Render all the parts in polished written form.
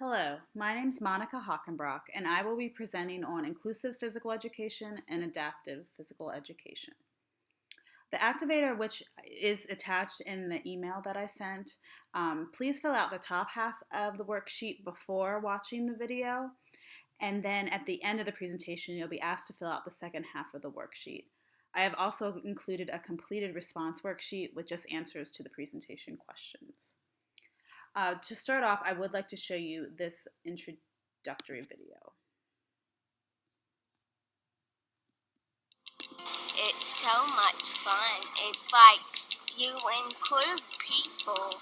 Hello, my name is Monica Hockenbrock, and I will be presenting on inclusive physical education and adaptive physical education. The activator, which is attached in the email that I sent, please fill out the top half of the worksheet before watching the video, and then at the end of the presentation, you'll be asked to fill out the second half of the worksheet. I have also included a completed response worksheet with just answers to the presentation questions. To start off, I would like to show you this introductory video. It's so much fun. It's like you include people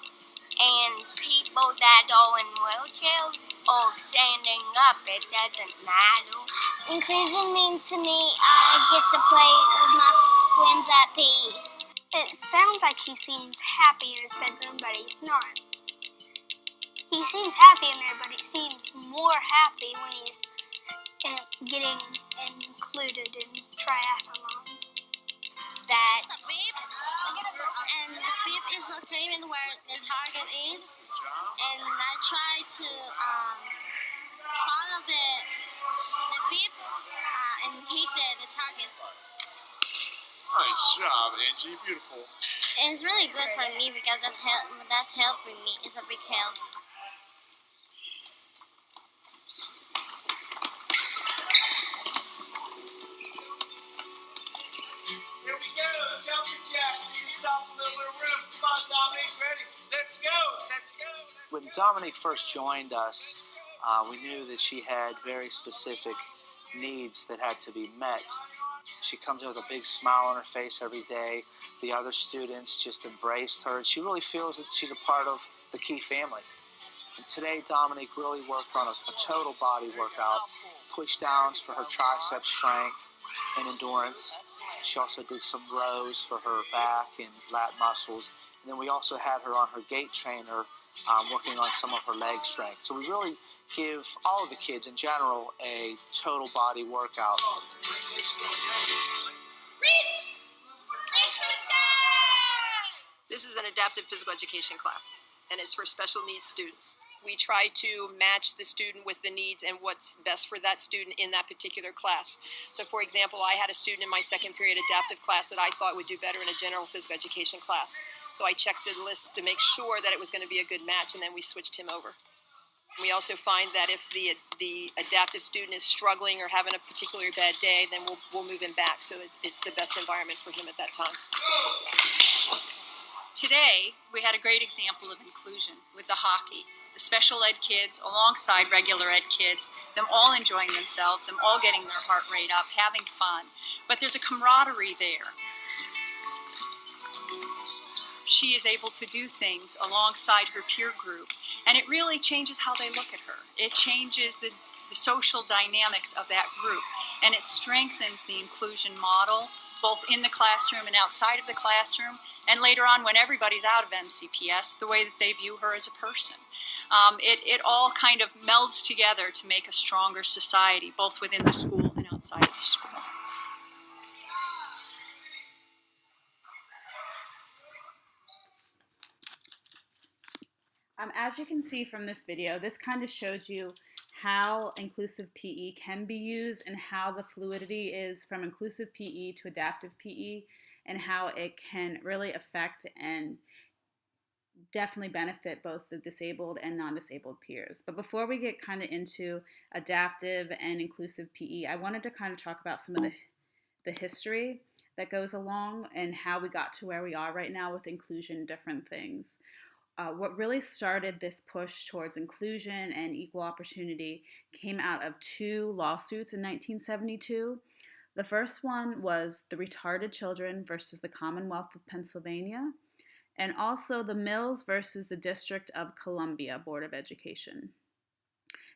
and people that are in wheelchairs or standing up. It doesn't matter. Inclusion means to me I get to play with my friends at PE. It sounds like he seems happy in his bedroom, but he's not. He seems happy in there, but he seems more happy when he's getting included in triathlons. That beep, and the beep is located where the target is, and I try to follow the beep and hit the target. Nice job, Angie. Beautiful. And it's really good for me because that's helping me. It's a big help. Here we go. Jumping jacks. Yourself a little bit of room. Come on, Dominic. Ready? Let's go. Let's go. When Dominique first joined us, we knew that she had very specific needs that had to be met. She comes in with a big smile on her face every day. The other students just embraced her, and she really feels that she's a part of the Key family. And today, Dominique really worked on a total body workout, push downs for her tricep strength and endurance. She also did some rows for her back and lat muscles. And then we also had her on her gait trainer working on some of her leg strength. So we really give all of the kids in general a total body workout. Reach for the sky! This is an adaptive physical education class, and it's for special needs students. We try to match the student with the needs and what's best for that student in that particular class. So for example, I had a student in my second period adaptive class that I thought would do better in a general physical education class. So I checked the list to make sure that it was going to be a good match, and then we switched him over. We also find that if the adaptive student is struggling or having a particularly bad day, then we'll move him back, so it's the best environment for him at that time. Today, we had a great example of inclusion with the hockey. The special ed kids alongside regular ed kids, them all enjoying themselves, them all getting their heart rate up, having fun. But there's a camaraderie there. She is able to do things alongside her peer group, and it really changes how they look at her. It changes the social dynamics of that group, and it strengthens the inclusion model, both in the classroom and outside of the classroom, and later on when everybody's out of MCPS, the way that they view her as a person. It all kind of melds together to make a stronger society, both within the school and outside of the school. As you can see from this video, this kind of showed you how inclusive PE can be used and how the fluidity is from inclusive PE to adaptive PE, and how it can really affect and definitely benefit both the disabled and non-disabled peers. But before we get kind of into adaptive and inclusive PE, I wanted to kind of talk about some of the history that goes along and how we got to where we are right now with inclusion and different things. What really started this push towards inclusion and equal opportunity came out of two lawsuits in 1972. The first one was the Retarded Children versus the Commonwealth of Pennsylvania, and also the Mills versus the District of Columbia Board of Education.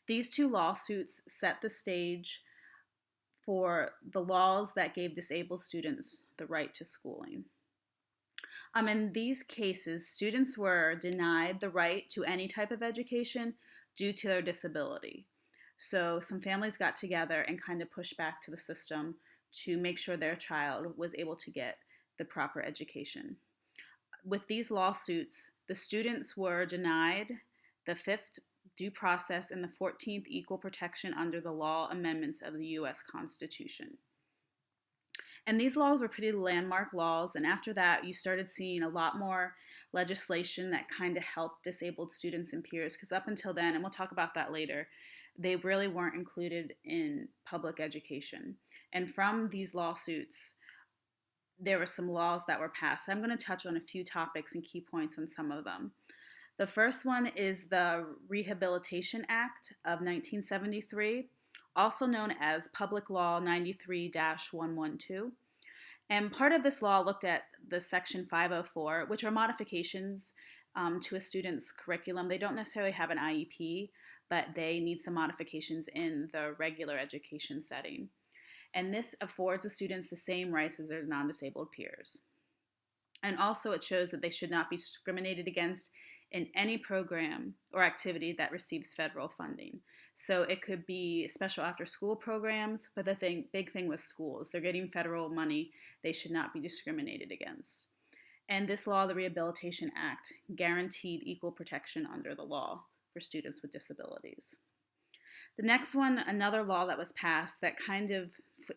These two lawsuits set the stage for the laws that gave disabled students the right to schooling. In these cases, students were denied the right to any type of education due to their disability. So some families got together and kind of pushed back to the system to make sure their child was able to get the proper education. With these lawsuits, the students were denied the fifth due process and the 14th equal protection under the law amendments of the U.S. Constitution. And these laws were pretty landmark laws, and after that you started seeing a lot more legislation that kind of helped disabled students and peers, because up until then, and we'll talk about that later, they really weren't included in public education. And from these lawsuits, there were some laws that were passed. I'm going to touch on a few topics and key points on some of them. The first one is the Rehabilitation Act of 1973, also known as Public Law 93-112. And part of this law looked at the Section 504, which are modifications to a student's curriculum. They don't necessarily have an IEP, but they need some modifications in the regular education setting. And this affords the students the same rights as their non-disabled peers. And also it shows that they should not be discriminated against in any program or activity that receives federal funding. So it could be special after-school programs, but the big thing was schools. They're getting federal money. They should not be discriminated against. And this law, the Rehabilitation Act, guaranteed equal protection under the law for students with disabilities. The next one, another law that was passed that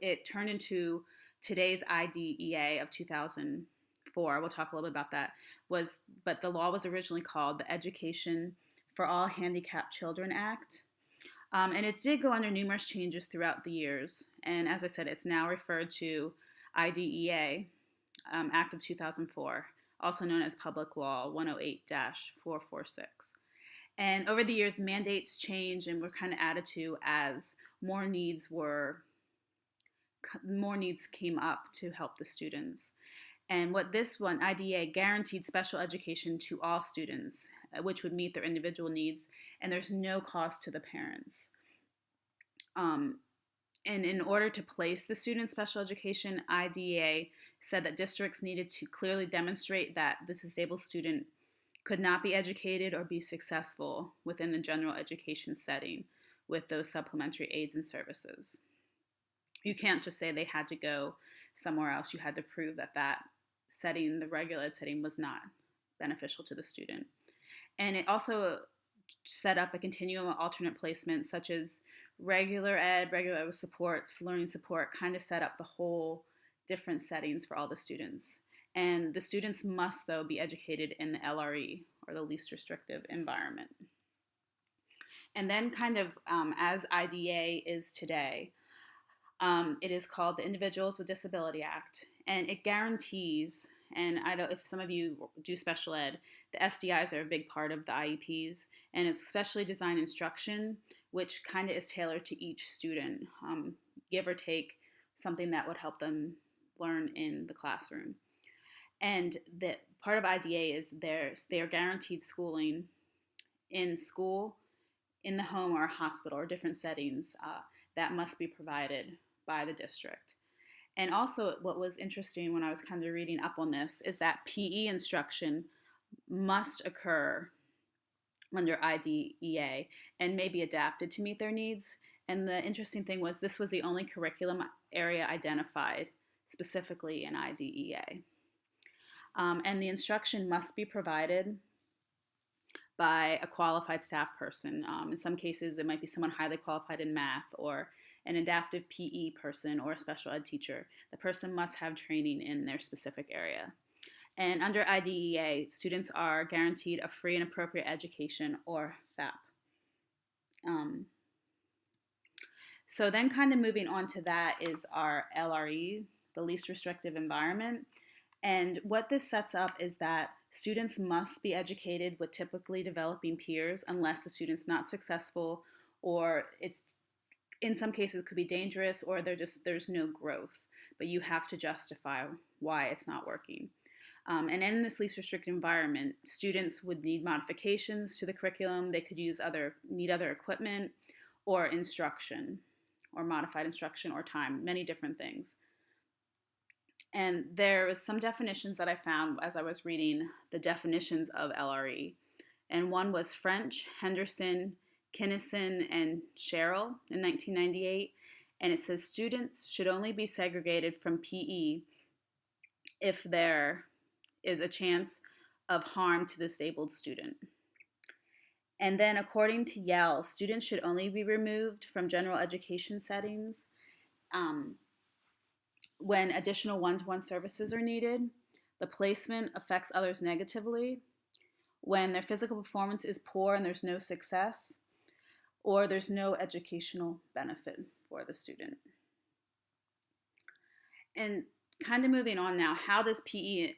it turned into today's IDEA of 2004. We'll talk a little bit about that. But the law was originally called the Education for All Handicapped Children Act. And it did go under numerous changes throughout the years. And as I said, it's now referred to IDEA, Act of 2004, also known as Public Law 108-446. And over the years, mandates changed and were kind of added to as more needs came up to help the students. And what this one, IDEA, guaranteed special education to all students, which would meet their individual needs, and there's no cost to the parents. And in order to place the student in special education, IDEA said that districts needed to clearly demonstrate that the disabled student could not be educated or be successful within the general education setting with those supplementary aids and services. You can't just say they had to go somewhere else. You had to prove that that setting, the regular ed setting, was not beneficial to the student. And it also set up a continuum of alternate placements such as regular ed with supports, learning support, kind of set up the whole different settings for all the students. And the students must, though, be educated in the LRE, or the least restrictive environment. And then kind of as IDEA is today, it is called the Individuals with Disability Act. And it guarantees, and I don't, if some of you do special ed, the SDIs are a big part of the IEPs, and it's specially designed instruction, which kind of is tailored to each student, give or take something that would help them learn in the classroom. And the part of IDEA is they are guaranteed schooling in school, in the home, or a hospital, or different settings that must be provided by the district. And also what was interesting when I was kind of reading up on this is that PE instruction must occur under IDEA and may be adapted to meet their needs. And the interesting thing was this was the only curriculum area identified specifically in IDEA. And the instruction must be provided by a qualified staff person. In some cases, it might be someone highly qualified in math, or an adaptive PE person, or a special ed teacher. The person must have training in their specific area. And under IDEA, students are guaranteed a free and appropriate education, or FAP. So then kind of moving on to that is our LRE, the least restrictive environment. And what this sets up is that students must be educated with typically developing peers unless the student's not successful, or it's, in some cases, it could be dangerous, or there's no growth, but you have to justify why it's not working. And in this least restricted environment, students would need modifications to the curriculum. They could need other equipment, or instruction, or modified instruction, or time, many different things. And there was some definitions that I found as I was reading the definitions of LRE. And one was French, Henderson, Kinnison, and Sherrill in 1998. And it says students should only be segregated from PE if there is a chance of harm to the disabled student. And then, according to Yale, students should only be removed from general education settings um, when additional one-to-one services are needed, the placement affects others negatively, when their physical performance is poor and there's no success, or there's no educational benefit for the student. And kind of moving on now, how does PE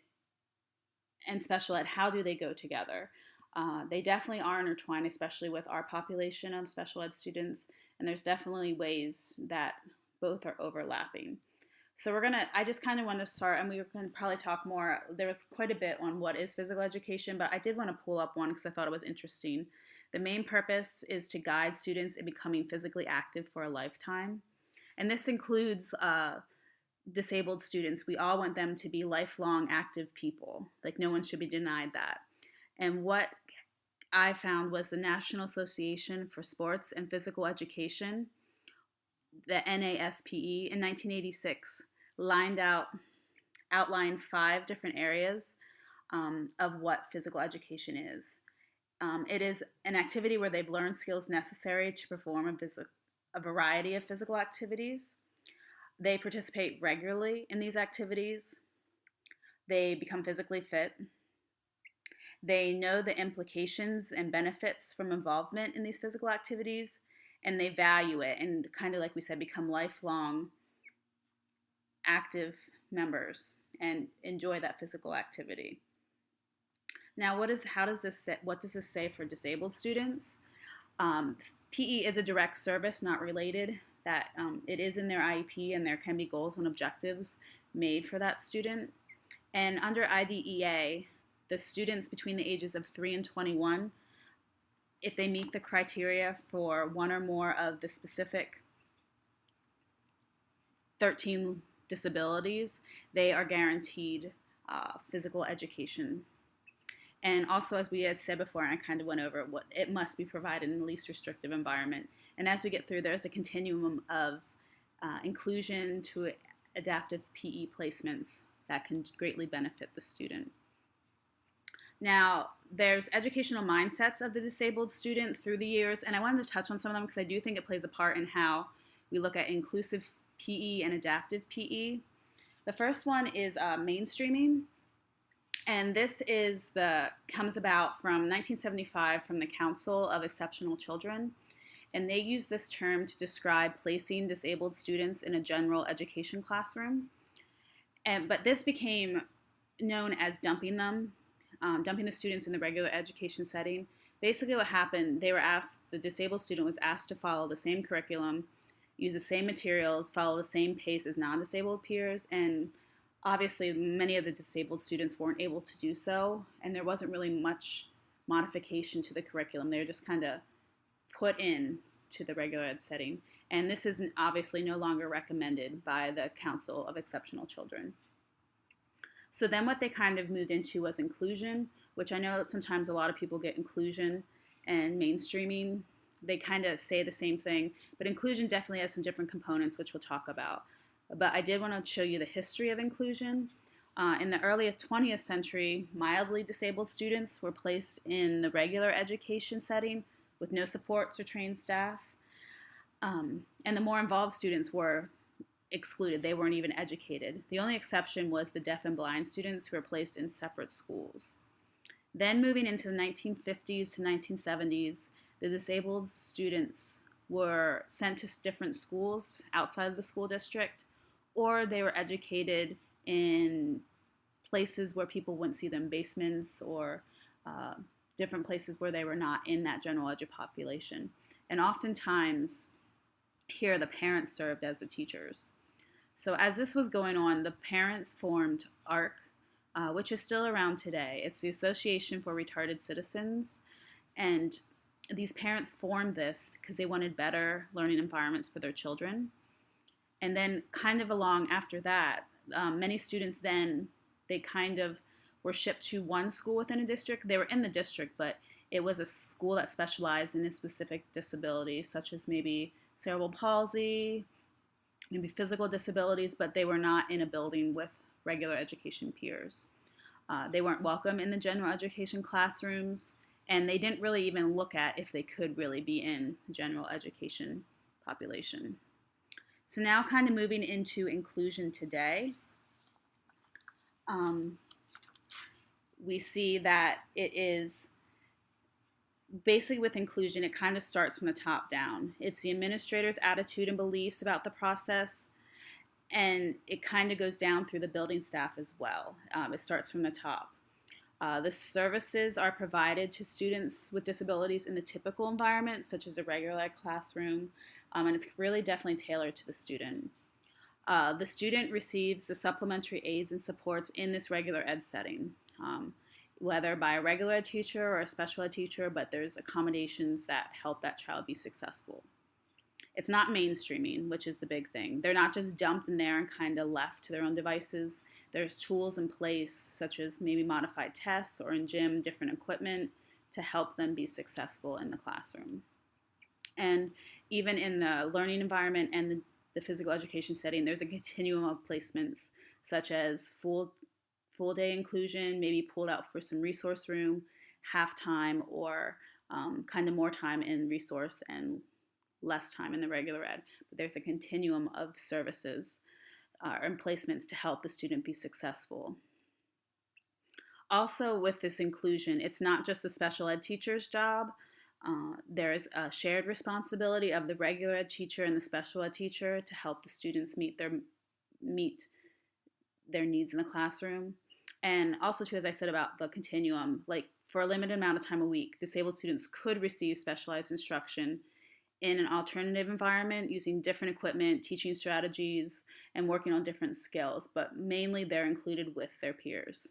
and special ed, how do they go together? They definitely are intertwined, especially with our population of special ed students, and there's definitely ways that both are overlapping. So I just kind of want to start, and we were going to probably talk more. There was quite a bit on what is physical education, but I did want to pull up one because I thought it was interesting. The main purpose is to guide students in becoming physically active for a lifetime. And this includes disabled students. We all want them to be lifelong active people. Like, no one should be denied that. And what I found was the National Association for Sports and Physical Education, the NASPE, in 1986 outlined 5 different areas of what physical education is. It is an activity where they've learned skills necessary to perform a variety of physical activities. They participate regularly in these activities. They become physically fit. They know the implications and benefits from involvement in these physical activities, and they value it and, kind of like we said, become lifelong active members and enjoy that physical activity. Now, what does this say for disabled students? PE is a direct service, not related. That it is in their IEP, and there can be goals and objectives made for that student. And under IDEA, the students between the ages of 3 and 21, if they meet the criteria for one or more of the specific 13 disabilities, they are guaranteed physical education. And also, as we had said before, and I kind of went over, what it must be provided in the least restrictive environment. And as we get through, there's a continuum of inclusion to adaptive PE placements that can greatly benefit the student. Now, there's educational mindsets of the disabled student through the years, and I wanted to touch on some of them because I do think it plays a part in how we look at inclusive PE and adaptive PE. The first one is mainstreaming, and this comes about from 1975 from the Council of Exceptional Children, and they use this term to describe placing disabled students in a general education classroom. But this became known as dumping the students in the regular education setting. Basically what happened, the disabled student was asked to follow the same curriculum, use the same materials, follow the same pace as non-disabled peers, and obviously many of the disabled students weren't able to do so, and there wasn't really much modification to the curriculum. They were just kind of put in to the regular ed setting. And this is obviously no longer recommended by the Council of Exceptional Children. So then what they kind of moved into was inclusion, which I know sometimes a lot of people get inclusion and mainstreaming. They kind of say the same thing, but inclusion definitely has some different components, which we'll talk about. But I did want to show you the history of inclusion. In the early 20th century, mildly disabled students were placed in the regular education setting with no supports or trained staff. And the more involved students were excluded. They weren't even educated. The only exception was the deaf and blind students who were placed in separate schools. Then moving into the 1950s to 1970s, the disabled students were sent to different schools outside of the school district, or they were educated in places where people wouldn't see them, basements or different places where they were not in that general edu population. And oftentimes, here the parents served as the teachers. So as this was going on, the parents formed ARC, which is still around today. It's the Association for Retarded Citizens, and these parents formed this because they wanted better learning environments for their children. And then kind of along after that, many students then, they kind of were shipped to one school within a district. They were in the district, but it was a school that specialized in a specific disability, such as maybe cerebral palsy, maybe physical disabilities, but they were not in a building with regular education peers. They weren't welcome in the general education classrooms, And they didn't really even look at if they could really be in general education population. So now kind of moving into inclusion today, we see that it is basically with inclusion, it kind of starts from the top down. It's the administrator's attitude and beliefs about the process, and it kind of goes down through the building staff as well. It starts from the top. The services are provided to students with disabilities in the typical environment, such as a regular ed classroom, and it's really definitely tailored to the student. The student receives the supplementary aids and supports in this regular ed setting, whether by a regular ed teacher or a special ed teacher, but there's accommodations that help that child be successful. It's not mainstreaming, which is the big thing. They're not just dumped in there and kind of left to their own devices. There's tools in place, such as maybe modified tests or in gym, different equipment to help them be successful in the classroom. And even in the learning environment and the physical education setting, there's a continuum of placements, such as full day inclusion, maybe pulled out for some resource room, half time, or kind of more time in resource and less time in the regular ed. But there's a continuum of services and placements to help the student be successful. Also with this inclusion, it's not just the special ed teacher's job. There is a shared responsibility of the regular ed teacher and the special ed teacher to help the students meet their needs in the classroom. And also too, as I said about the continuum, like for a limited amount of time a week, disabled students could receive specialized instruction in an alternative environment using different equipment, teaching strategies, and working on different skills, but mainly they're included with their peers.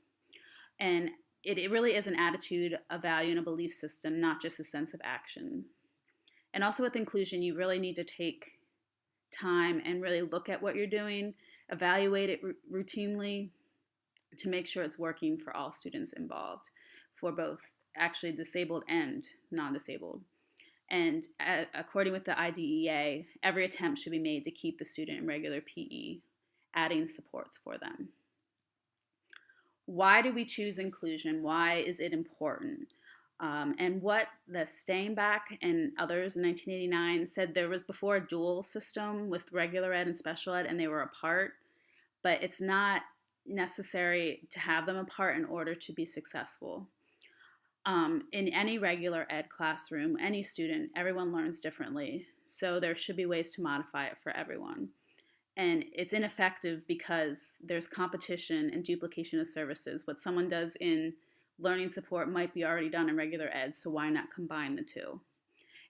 And it really is an attitude, a value, and a belief system, not just a sense of action. And also with inclusion, you really need to take time and really look at what you're doing, evaluate it routinely to make sure it's working for all students involved, for both actually disabled and non-disabled. And according with the IDEA, every attempt should be made to keep the student in regular PE, adding supports for them. Why do we choose inclusion? Why is it important? And what the Steinbach and others in 1989 said, there was before a dual system with regular ed and special ed, and they were apart, but it's not necessary to have them apart in order to be successful. In any regular ed classroom, any student, everyone learns differently, so there should be ways to modify it for everyone. And it's ineffective because there's competition and duplication of services. What someone does in learning support might be already done in regular ed, so why not combine the two?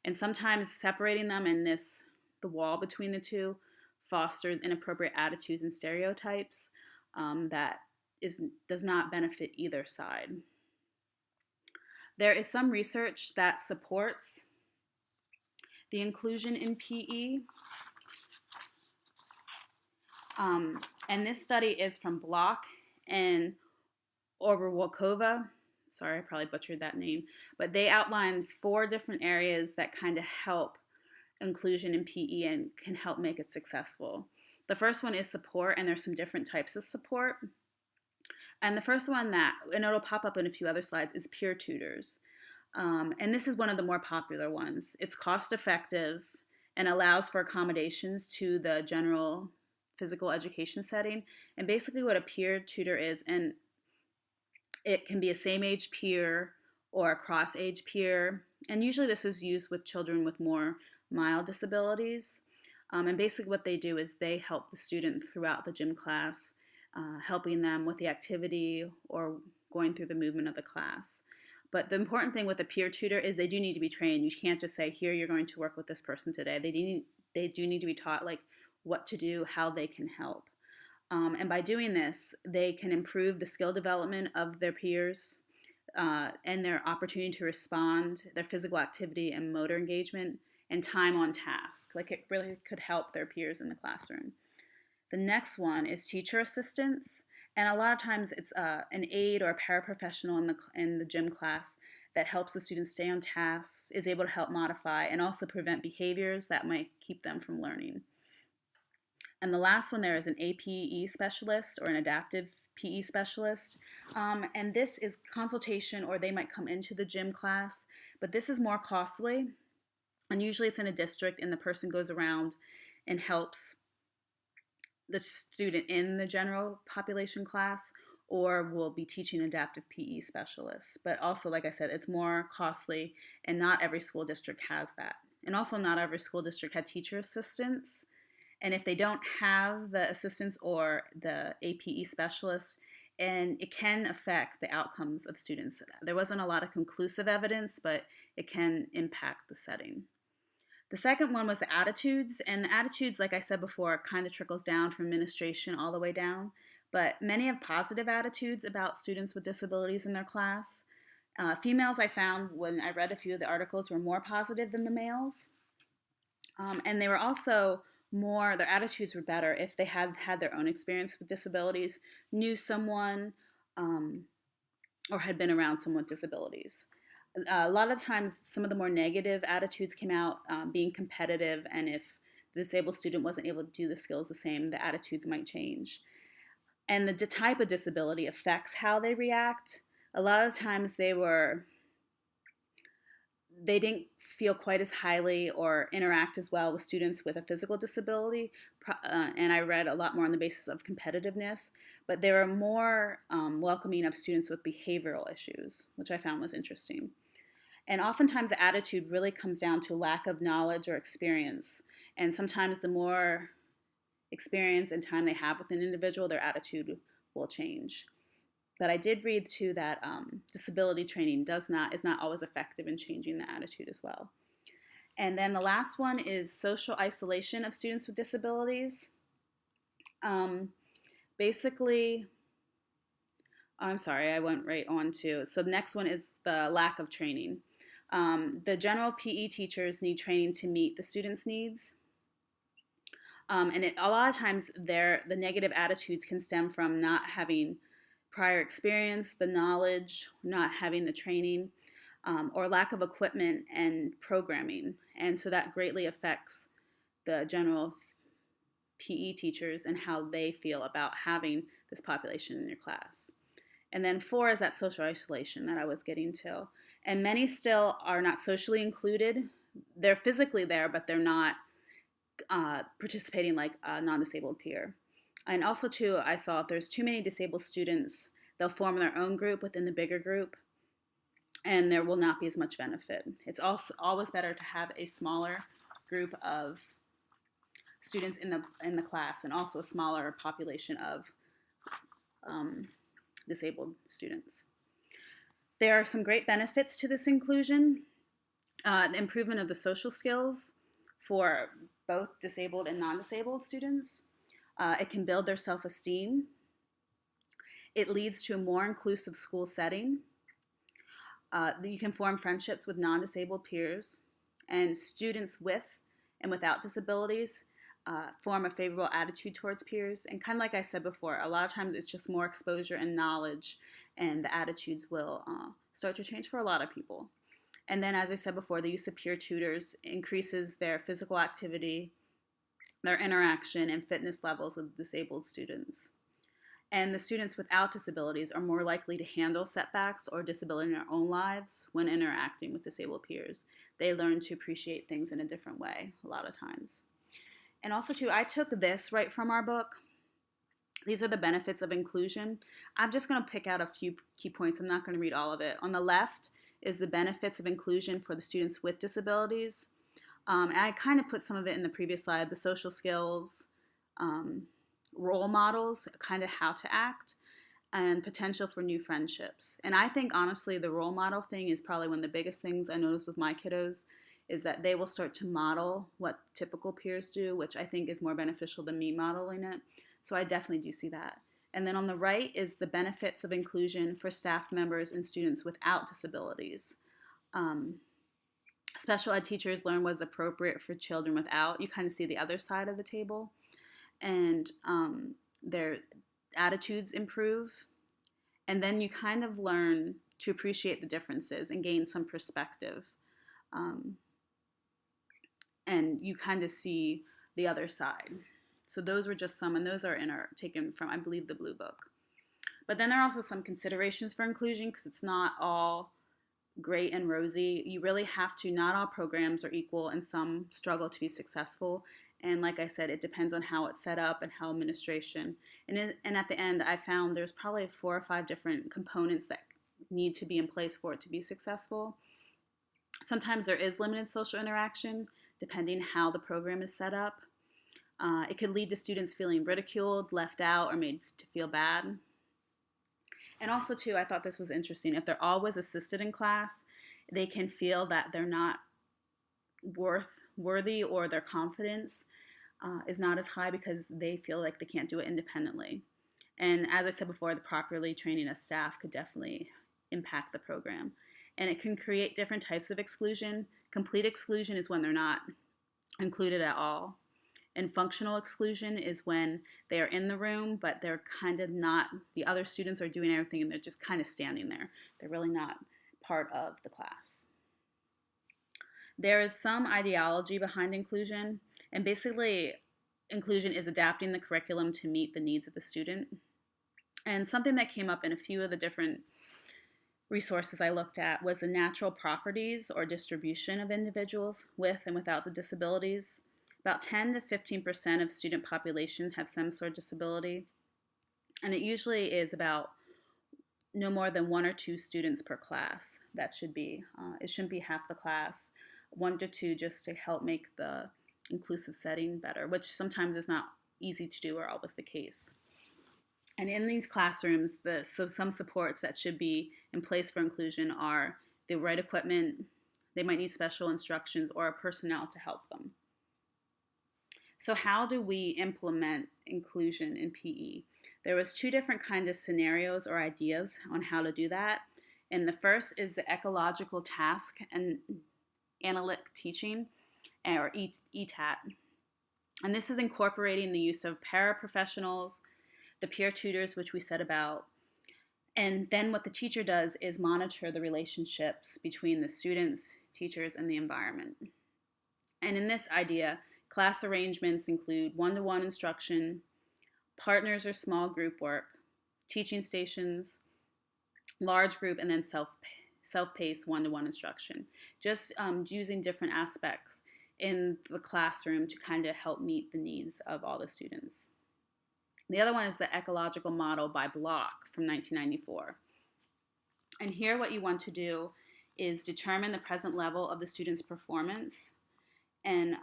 And sometimes separating them in the wall between the two fosters inappropriate attitudes and stereotypes that does not benefit either side. There is some research that supports the inclusion in PE. And this study is from Block and Oberwolkova. Sorry, I probably butchered that name. But they outlined 4 different areas that kind of help inclusion in PE and can help make it successful. The first one is support, and there's some different types of support. And the first one and it'll pop up in a few other slides, is peer tutors. And this is one of the more popular ones. It's cost effective and allows for accommodations to the general physical education setting. And basically what a peer tutor is, and it can be a same age peer or a cross age peer. And usually this is used with children with more mild disabilities. And basically what they do is they help the student throughout the gym class, helping them with the activity or going through the movement of the class. But the important thing with a peer tutor is they do need to be trained. You can't just say, here, you're going to work with this person today. They do need to be taught like what to do, how they can help. And by doing this, they can improve the skill development of their peers and their opportunity to respond, their physical activity and motor engagement, and time on task. Like it really could help their peers in the classroom. The next one is teacher assistance, and a lot of times it's an aide or a paraprofessional in the gym class that helps the students stay on task, is able to help modify, and also prevent behaviors that might keep them from learning. And the last one there is an APE specialist or an adaptive PE specialist. And this is consultation, or they might come into the gym class, but this is more costly. And usually it's in a district, and the person goes around and helps the student in the general population class, or will be teaching adaptive PE specialists. But also, like I said, it's more costly, and not every school district has that. And also, not every school district had teacher assistants. And if they don't have the assistants or the APE specialists, and it can affect the outcomes of students. There wasn't a lot of conclusive evidence, but it can impact the setting. The second one was the attitudes, and the attitudes, like I said before, kind of trickles down from administration all the way down, but many have positive attitudes about students with disabilities in their class. Females, I found when I read a few of the articles, were more positive than the males, and they were also their attitudes were better if they had had their own experience with disabilities, knew someone, or had been around someone with disabilities. A lot of times, some of the more negative attitudes came out, being competitive, and if the disabled student wasn't able to do the skills the same, the attitudes might change. And the type of disability affects how they react. A lot of times they didn't feel quite as highly or interact as well with students with a physical disability, and I read a lot more on the basis of competitiveness, but they were more welcoming of students with behavioral issues, which I found was interesting. And oftentimes the attitude really comes down to lack of knowledge or experience. And sometimes the more experience and time they have with an individual, their attitude will change. But I did read too that disability training is not always effective in changing the attitude as well. And then the last one is social isolation of students with disabilities. I'm sorry, I went right on to, so the next one is the lack of training. The general PE teachers need training to meet the students' needs. And a lot of times the negative attitudes can stem from not having prior experience, the knowledge, not having the training, or lack of equipment and programming. And so that greatly affects the general PE teachers and how they feel about having this population in your class. And then 4 is that social isolation that I was getting to. And many still are not socially included. They're physically there, but they're not participating like a non-disabled peer. And also too, I saw if there's too many disabled students, they'll form their own group within the bigger group, and there will not be as much benefit. It's also always better to have a smaller group of students in the class, and also a smaller population of disabled students. There are some great benefits to this inclusion. The improvement of the social skills for both disabled and non-disabled students. It can build their self-esteem. It leads to a more inclusive school setting. You can form friendships with non-disabled peers, and students with and without disabilities form a favorable attitude towards peers. And kind of like I said before, a lot of times it's just more exposure and knowledge, and the attitudes will start to change for a lot of people. And then, as I said before, the use of peer tutors increases their physical activity, their interaction, and fitness levels of disabled students. And the students without disabilities are more likely to handle setbacks or disability in their own lives when interacting with disabled peers. They learn to appreciate things in a different way a lot of times. And also too, I took this right from our book. These are the benefits of inclusion. I'm just going to pick out a few key points. I'm not going to read all of it. On the left is the benefits of inclusion for the students with disabilities. And I kind of put some of it in the previous slide, the social skills, role models, kind of how to act, and potential for new friendships. And I think, honestly, the role model thing is probably one of the biggest things I noticed with my kiddos, is that they will start to model what typical peers do, which I think is more beneficial than me modeling it. So I definitely do see that. And then on the right is the benefits of inclusion for staff members and students without disabilities. Special ed teachers learn what's appropriate for children without. You kind of see the other side of the table. And their attitudes improve. And then you kind of learn to appreciate the differences and gain some perspective. And you kind of see the other side. So those were just some, and those are taken from, I believe, the Blue Book. But then there are also some considerations for inclusion because it's not all great and rosy. You really have to, not all programs are equal and some struggle to be successful. And like I said, it depends on how it's set up and how administration. And at the end, I found there's probably 4 or 5 different components that need to be in place for it to be successful. Sometimes there is limited social interaction, depending how the program is set up. It could lead to students feeling ridiculed, left out, or made to feel bad. And also, too, I thought this was interesting. If they're always assisted in class, they can feel that they're not worthy, or their confidence is not as high because they feel like they can't do it independently. And as I said before, the properly training of staff could definitely impact the program. And it can create different types of exclusion. Complete exclusion is when they're not included at all. And functional exclusion is when they're in the room, but they're kind of not, the other students are doing everything and they're just kind of standing there. They're really not part of the class. There is some ideology behind inclusion, and basically inclusion is adapting the curriculum to meet the needs of the student. And something that came up in a few of the different resources I looked at was the natural properties or distribution of individuals with and without the disabilities. About 10 to 15% of student population have some sort of disability, and it usually is about no more than 1 or 2 students per class. That should be, it shouldn't be half the class, 1 to 2, just to help make the inclusive setting better, which sometimes is not easy to do or always the case. And in these classrooms, some supports that should be in place for inclusion are the right equipment, they might need special instructions or personnel to help them. So how do we implement inclusion in PE? There was 2 different kinds of scenarios or ideas on how to do that. And the first is the ecological task and analytic teaching, or ETAT. And this is incorporating the use of paraprofessionals, the peer tutors, which we said about, and then what the teacher does is monitor the relationships between the students, teachers, and the environment. And in this idea, class arrangements include one-to-one instruction, partners or small group work, teaching stations, large group, and then self-paced one-to-one instruction. Just using different aspects in the classroom to kind of help meet the needs of all the students. The other one is the ecological model by Block from 1994. And here what you want to do is determine the present level of the student's performance and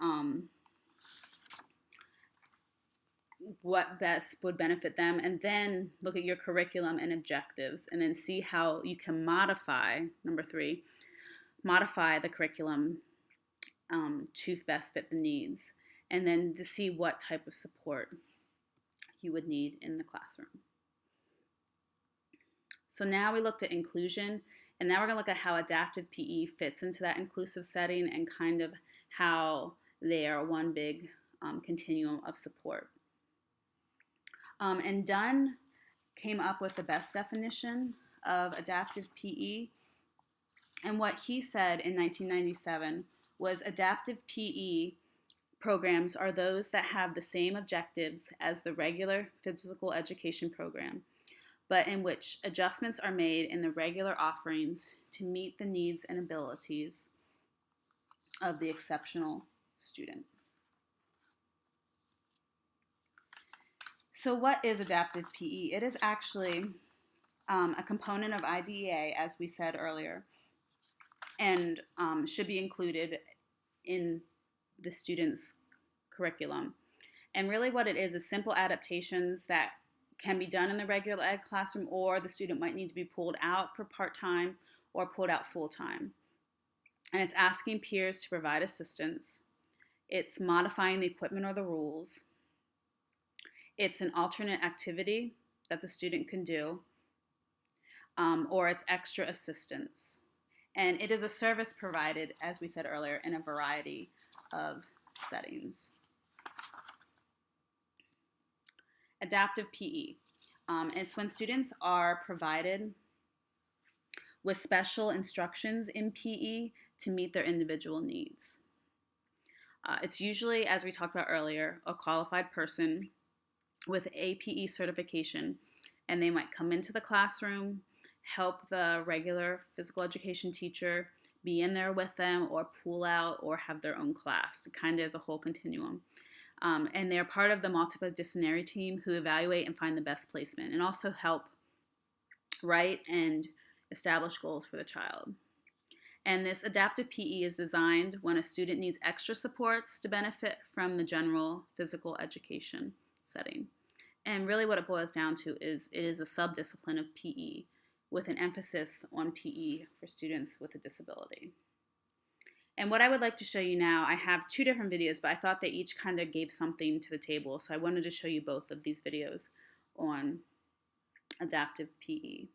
what best would benefit them, and then look at your curriculum and objectives, and then see how you can modify, number 3, modify the curriculum to best fit the needs, and then to see what type of support you would need in the classroom. So now we looked at inclusion, and now we're going to look at how adaptive PE fits into that inclusive setting and kind of how they are one big continuum of support. And Dunn came up with the best definition of adaptive PE. And what he said in 1997 was adaptive PE programs are those that have the same objectives as the regular physical education program, but in which adjustments are made in the regular offerings to meet the needs and abilities of the exceptional student. So what is adaptive PE? It is actually a component of IDEA, as we said earlier, and should be included in the student's curriculum. And really what it is simple adaptations that can be done in the regular ed classroom, or the student might need to be pulled out for part-time or pulled out full-time. And it's asking peers to provide assistance. It's modifying the equipment or the rules. It's an alternate activity that the student can do, or it's extra assistance. And it is a service provided, as we said earlier, in a variety of settings. Adaptive PE. It's when students are provided with special instructions in PE to meet their individual needs. It's usually, as we talked about earlier, a qualified person with APE certification and they might come into the classroom, help the regular physical education teacher, be in there with them, or pull out, or have their own class, kind of as a whole continuum. And they're part of the multidisciplinary team who evaluate and find the best placement, and also help write and establish goals for the child. And this adaptive PE is designed when a student needs extra supports to benefit from the general physical education setting. And really what it boils down to is it is a subdiscipline of PE with an emphasis on PE for students with a disability. And what I would like to show you now, I have 2 different videos, but I thought they each kind of gave something to the table, so I wanted to show you both of these videos on adaptive PE.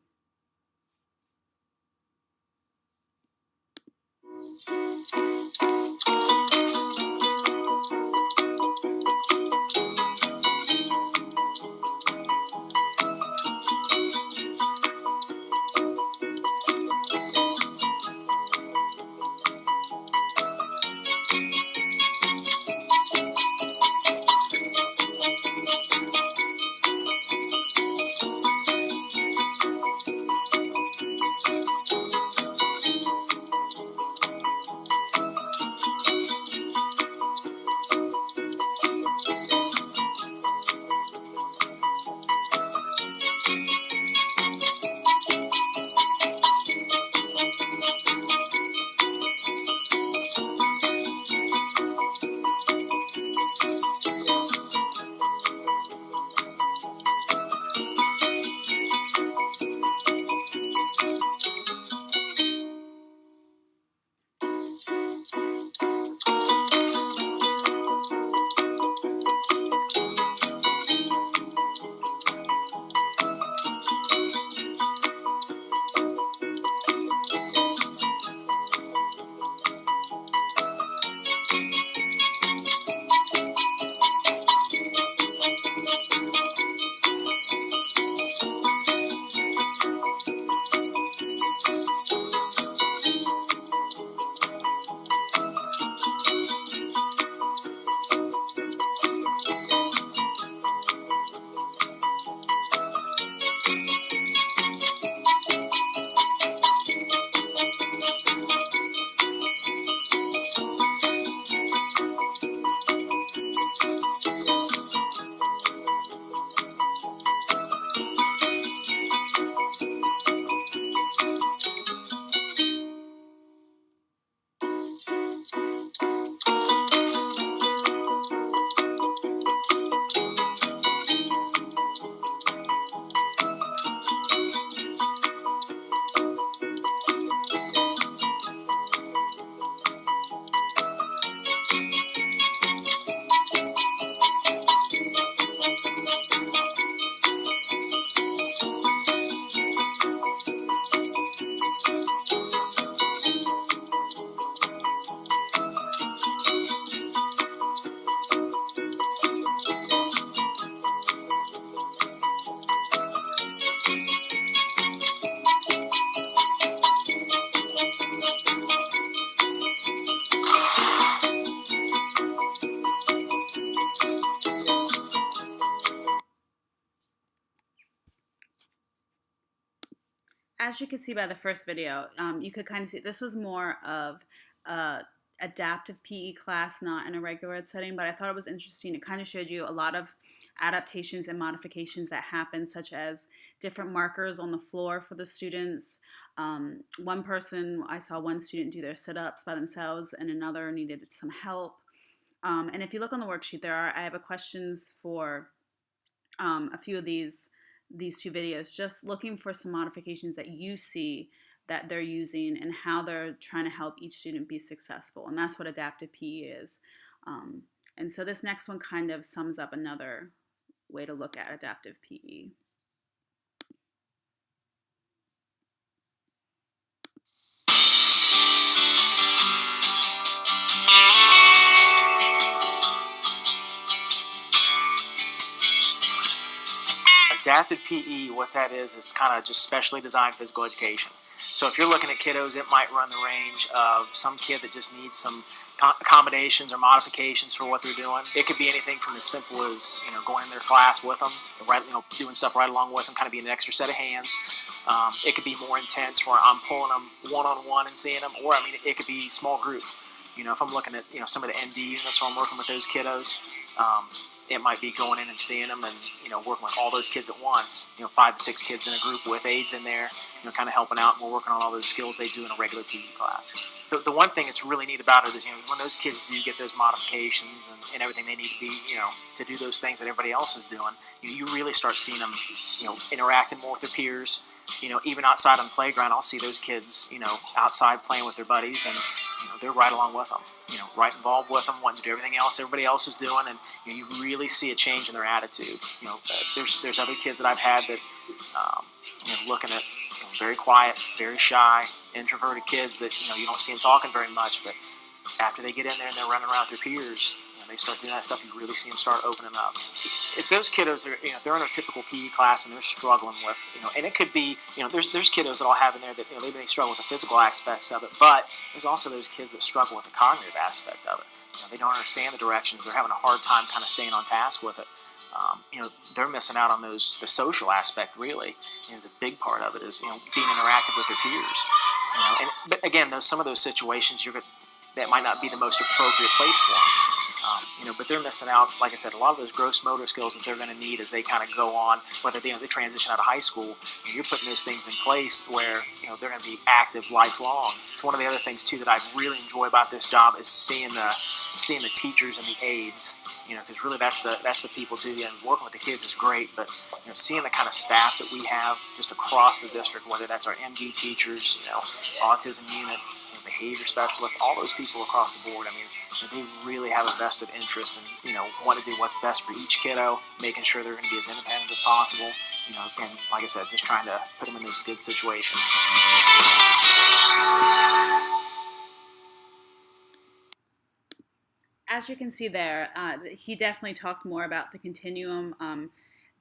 As you could see by the first video, you could kind of see this was more of a adaptive PE class, not in a regular ed setting, but I thought it was interesting. It kind of showed you a lot of adaptations and modifications that happen, such as different markers on the floor for the students. One person, I saw one student do their sit-ups by themselves and another needed some help. And if you look on the worksheet, I have questions for a few of these 2 videos, just looking for some modifications that you see that they're using and how they're trying to help each student be successful. And that's what adaptive PE is. And so this next one kind of sums up another way to look at adaptive PE. Adaptive PE, what that is, it's kind of just specially designed physical education. So if you're looking at kiddos, it might run the range of some kid that just needs some accommodations or modifications for what they're doing. It could be anything from as simple as, going in their class with them, right, doing stuff right along with them, kind of being an extra set of hands. It could be more intense where I'm pulling them one-on-one and seeing them, or, it could be small group. If I'm looking at, some of the ND units where I'm working with those kiddos, it might be going in and seeing them and, working with all those kids at once, 5 to 6 kids in a group with aides in there, kind of helping out, and we're working on all those skills they do in a regular PE class. The one thing that's really neat about it is, when those kids do get those modifications and everything they need to be, to do those things that everybody else is doing, you really start seeing them, interacting more with their peers. Even outside on the playground, I'll see those kids, outside playing with their buddies, and, they're right along with them, right involved with them, wanting to do everything else everybody else is doing, and you really see a change in their attitude. There's other kids that I've had that, looking at very quiet, very shy, introverted kids that, you don't see them talking very much, but after they get in there and they're running around with their peers, they start doing that stuff, you really see them start opening up. If those kiddos are, if they're in a typical PE class and they're struggling with, and it could be, there's kiddos that I'll have in there that, maybe they struggle with the physical aspects of it, but there's also those kids that struggle with the cognitive aspect of it. They don't understand the directions, they're having a hard time kind of staying on task with it. They're missing out on the social aspect, really. The big part of it is, being interactive with their peers. But again, some of those situations, that might not be the most appropriate place for them. But they're missing out, like I said, a lot of those gross motor skills that they're going to need as they kind of go on, whether they transition out of high school. You're putting those things in place where, they're going to be active lifelong. It's one of the other things, too, that I really enjoy about this job is seeing the teachers and the aides, because really that's the people, too. And working with the kids is great, but, seeing the kind of staff that we have just across the district, whether that's our MD teachers, autism unit, behavior specialists, all those people across the board, they really have a vested interest in, want to do what's best for each kiddo, making sure they're going to be as independent as possible, and like I said, just trying to put them in those good situations. As you can see there, he definitely talked more about the continuum,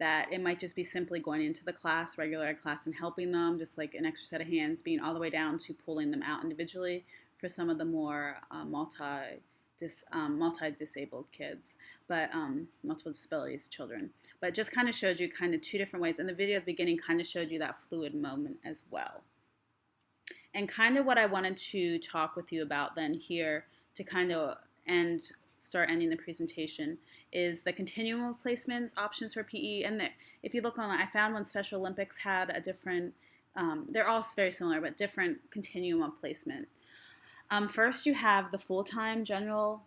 that it might just be simply going into the class, regular ed class, and helping them, just like an extra set of hands, being all the way down to pulling them out individually for some of the more multi-disabled kids, but multiple disabilities children. But just kind of showed you kind of two different ways. And the video at the beginning kind of showed you that fluid moment as well. And kind of what I wanted to talk with you about then here to kind of start ending the presentation is the continuum of placements options for PE. And if you look online, I found when Special Olympics had a different, they're all very similar, but different continuum of placement. First, you have the full-time general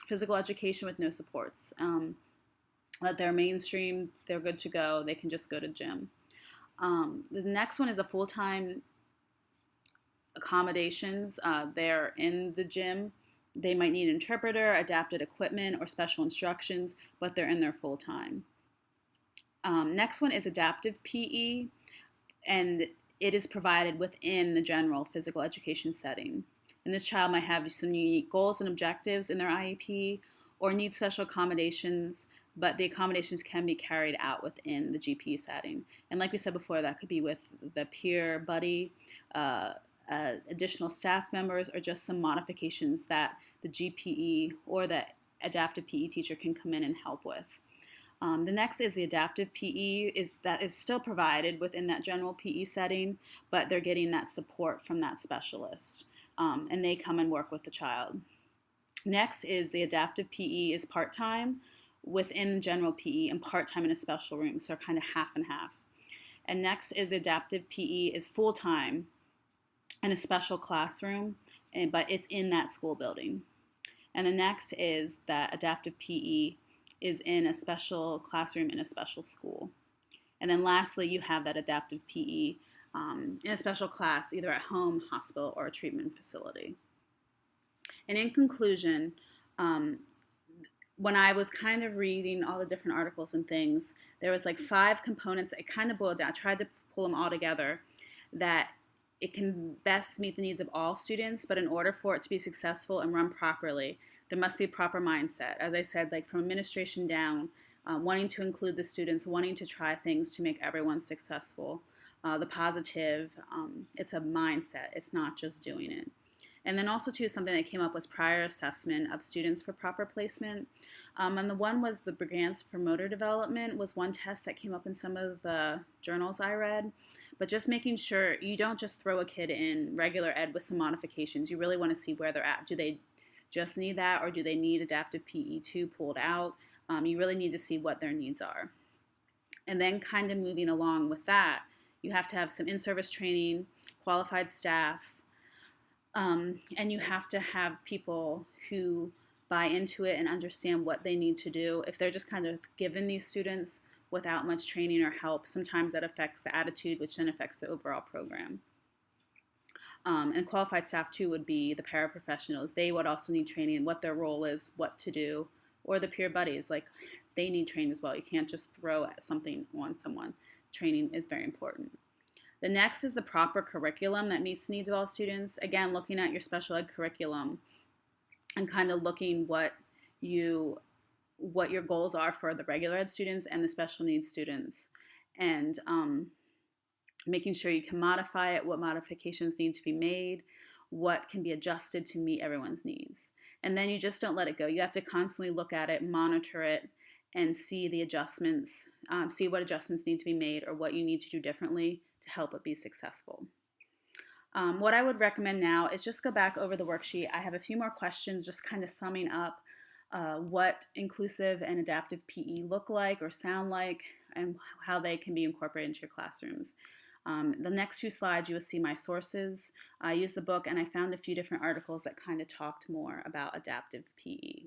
physical education with no supports. That they're mainstream, they're good to go, they can just go to gym. The next one is a full-time accommodations. They're in the gym. They might need an interpreter, adapted equipment, or special instructions, but they're in there full-time. Next one is adaptive PE, and it is provided within the general physical education setting. And this child might have some unique goals and objectives in their IEP or need special accommodations, but the accommodations can be carried out within the GPE setting. And like we said before, that could be with the peer buddy, additional staff members, or just some modifications that the GPE or the adaptive PE teacher can come in and help with. The next is the adaptive PE, that is still provided within that general PE setting, but they're getting that support from that specialist, and they come and work with the child. Next is the adaptive PE is part-time within general PE and part-time in a special room, so kind of half and half. And next is the adaptive PE is full-time in a special classroom, but it's in that school building. And the next is that adaptive PE is in a special classroom in a special school. And then lastly, you have that adaptive PE in a special class, either at home, hospital, or a treatment facility. And in conclusion, when I was kind of reading all the different articles and things, there was like 5 components. It kind of boiled down. I tried to pull them all together, that it can best meet the needs of all students, but in order for it to be successful and run properly, there must be a proper mindset. As I said, like from administration down, wanting to include the students, wanting to try things to make everyone successful. The positive, it's a mindset. It's not just doing it. And then also too, something that came up was prior assessment of students for proper placement. And the one was the Brigance for motor development was one test that came up in some of the journals I read. But just making sure you don't just throw a kid in regular ed with some modifications. You really want to see where they're at. Do they just need that, or do they need adaptive PE too pulled out? You really need to see what their needs are. And then kind of moving along with that, you have to have some in-service training, qualified staff, and you have to have people who buy into it and understand what they need to do. If they're just kind of given these students without much training or help, sometimes that affects the attitude, which then affects the overall program. And qualified staff too would be the paraprofessionals. They would also need training in what their role is, what to do, or the peer buddies, like they need training as well. You can't just throw something on someone. Training is very important. The next is the proper curriculum that meets the needs of all students. Again, looking at your special ed curriculum and kind of looking what your goals are for the regular ed students and the special needs students, and making sure you can modify it, what modifications need to be made, what can be adjusted to meet everyone's needs. And then you just don't let it go. You have to constantly look at it, monitor it, and see the adjustments, see what adjustments need to be made or what you need to do differently to help it be successful. What I would recommend now is just go back over the worksheet. I have a few more questions just kind of summing up what inclusive and adaptive PE look like or sound like and how they can be incorporated into your classrooms. The next 2 slides you will see my sources. I used the book and I found a few different articles that kind of talked more about adaptive PE.